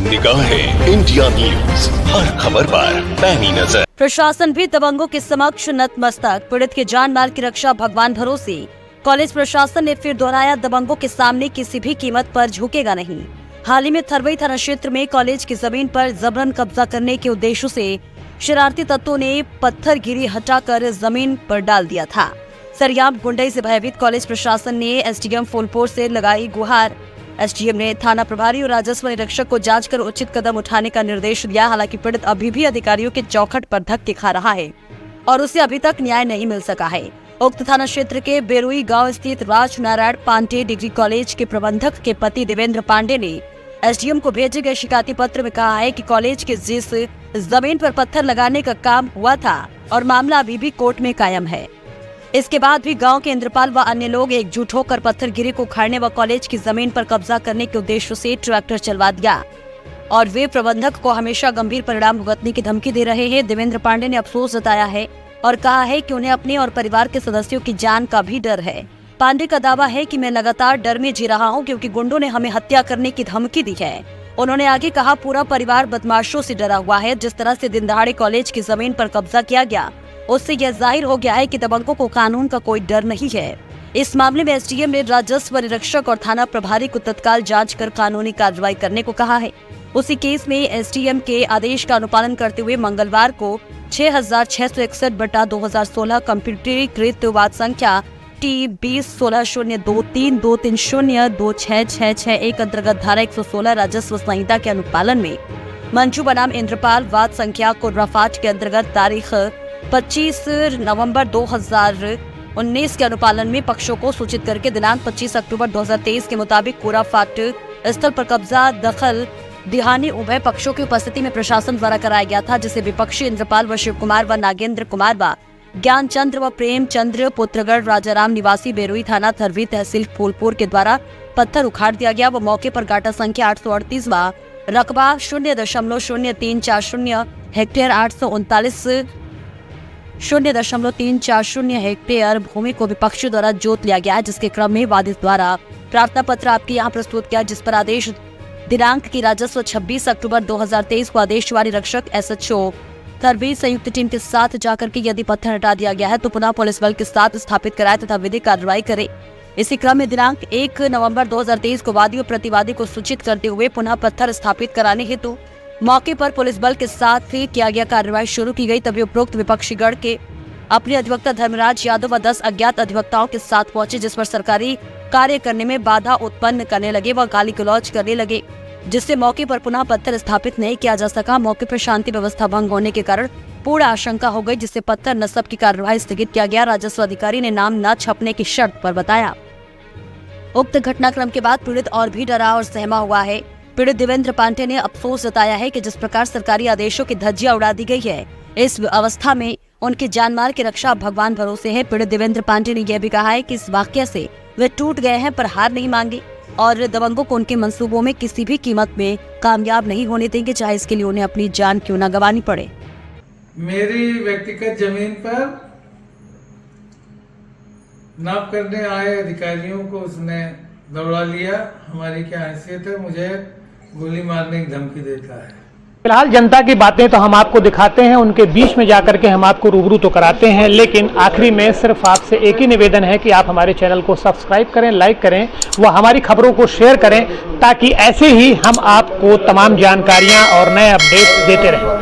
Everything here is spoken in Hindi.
निगाहें इंडिया न्यूज, हर खबर पर पैनी नजर। प्रशासन भी दबंगों के समक्ष नतमस्तक, पीड़ित की जान माल की रक्षा भगवान भरोसे। कॉलेज प्रशासन ने फिर दोहराया, दबंगों के सामने किसी भी कीमत पर झुकेगा नहीं। हाल ही में थरवई थाना क्षेत्र में कॉलेज की जमीन पर जबरन कब्जा करने के उद्देश्य से शरारती तत्वों ने पत्थर गिरी हटाकर जमीन पर डाल दिया था। सरियाम गुंडई से भयभीत कॉलेज प्रशासन ने एसडीएम फूलपुर से लगाई गुहार। एसडीएम ने थाना प्रभारी और राजस्व निरीक्षक को जांच कर उचित कदम उठाने का निर्देश दिया। हालांकि पीड़ित अभी भी अधिकारियों के चौखट पर धक्के खा रहा है और उसे अभी तक न्याय नहीं मिल सका है। उक्त थाना क्षेत्र के बेरुई गांव स्थित राजनारायण पांडे डिग्री कॉलेज के प्रबंधक के पति देवेंद्र पांडे ने एसडीएम को भेजे गए शिकायती पत्र में कहा है कि कॉलेज के जिस जमीन पर पत्थर लगाने का काम हुआ था और मामला अभी भी कोर्ट में कायम है, इसके बाद भी गांव के इंद्रपाल व अन्य लोग एकजुट होकर पत्थरगिरी को उखाड़ने व कॉलेज की जमीन पर कब्जा करने के उद्देश्य से ट्रैक्टर चलवा दिया और वे प्रबंधक को हमेशा गंभीर परिणाम भुगतने की धमकी दे रहे हैं। देवेंद्र पांडे ने अफसोस जताया है और कहा है कि उन्हें अपने और परिवार के सदस्यों की जान का भी डर है। पांडे का दावा है कि मैं लगातार डर में जी रहा हूं क्योंकि गुंडों ने हमें हत्या करने की धमकी दी है। उन्होंने आगे कहा, पूरा परिवार बदमाशों से डरा हुआ है। जिस तरह से दिन दहाड़े कॉलेज की जमीन पर कब्जा किया गया, उससे यह जाहिर हो गया है कि दबंगों को कानून का कोई डर नहीं है। इस मामले में एसडीएम ने राजस्व निरीक्षक और थाना प्रभारी को तत्काल जांच कर कानूनी कार्रवाई करने को कहा है। उसी केस में एसडीएम के आदेश का अनुपालन करते हुए मंगलवार को 6661/2016 कंप्यूटरीकृत वाद संख्या T20160232302666 अंतर्गत धारा 116 राजस्व संहिता के अनुपालन में मंजू बनाम इंद्रपाल वाद संख्या को रफाट के अंतर्गत तारीख 25 नवंबर 2019 के अनुपालन में पक्षों को सूचित करके दिनांक 25 अक्टूबर 2023 के मुताबिक पूरा फाट स्थल पर कब्जा दखल दिहानी उभय पक्षों की उपस्थिति में प्रशासन द्वारा कराया गया था, जिसे विपक्षी इंद्रपाल व शिव कुमार व नागेंद्र कुमार व ज्ञान चंद्र व प्रेम चंद्र पुत्रगढ़ राजाराम निवासी बेरुई थाना थरवी तहसील फूलपुर के द्वारा पत्थर उखाड़ दिया गया। वो मौके पर गाटा संख्या 838 व रकबा 0.0340 हेक्टेयर 0.340 हेक्टेयर भूमि को विपक्षी द्वारा जोत लिया गया, जिसके क्रम में वादित द्वारा प्रार्थना पत्र आपके यहाँ प्रस्तुत किया, जिस पर आदेश दिनांक की राजस्व 26 अक्टूबर 2023 को आदेशवारी रक्षक एसएचओ थरवी संयुक्त टीम के साथ जाकर के यदि पत्थर हटा दिया गया है तो पुनः पुलिस बल के साथ स्थापित कराए तथा विधिक कार्रवाई करे। इसी क्रम में दिनांक 1 नवंबर 2023 को वादी और प्रतिवादी को सूचित करते हुए पुनः पत्थर स्थापित कराने हेतु मौके पर पुलिस बल के साथ किया गया कार्रवाई शुरू की गई। तभी उपरोक्त विपक्षी गण के अपने अधिवक्ता धर्मराज यादव व 10 अज्ञात अधिवक्ताओं के साथ पहुंचे, जिस पर सरकारी कार्य करने में बाधा उत्पन्न करने लगे व गाली गलौज करने लगे, जिससे मौके पर पुनः पत्थर स्थापित नहीं किया जा सका। मौके पर शांति व्यवस्था भंग होने के कारण पूर्ण आशंका हो गई, जिससे पत्थर नस्ब की कार्रवाई स्थगित किया गया। राजस्व अधिकारी ने नाम न छपने की शर्त पर बताया। उक्त घटनाक्रम के बाद पीड़ित और भी डरा और सहमा हुआ है। पीड़ित देवेंद्र पांडे ने अफसोस जताया है कि जिस प्रकार सरकारी आदेशों की धज्जियां उड़ा दी गई है, इस अवस्था में उनकी जानमाल की रक्षा भगवान भरोसे है। पीड़ित देवेंद्र पांडे ने यह भी कहा है कि इस वाकये से वे टूट गए हैं पर हार नहीं मांगी और दबंगों को उनके मंसूबों में किसी भी कीमत में कामयाब नहीं होने देंगे, चाहे इसके लिए उन्हें अपनी जान क्यों न गंवानी पड़े। मेरी व्यक्तिगत जमीन पर नाप करने आए अधिकारियों को उसने दौड़ा लिया। हमारी क्या हैसियत है, मुझे गोली मारने की धमकी देता है। फिलहाल जनता की बातें तो हम आपको दिखाते हैं, उनके बीच में जाकर के हम आपको रूबरू तो कराते हैं, लेकिन आखिरी में सिर्फ आपसे एक ही निवेदन है कि आप हमारे चैनल को सब्सक्राइब करें, लाइक करें व हमारी खबरों को शेयर करें, ताकि ऐसे ही हम आपको तमाम जानकारियां और नए अपडेट देते रहें।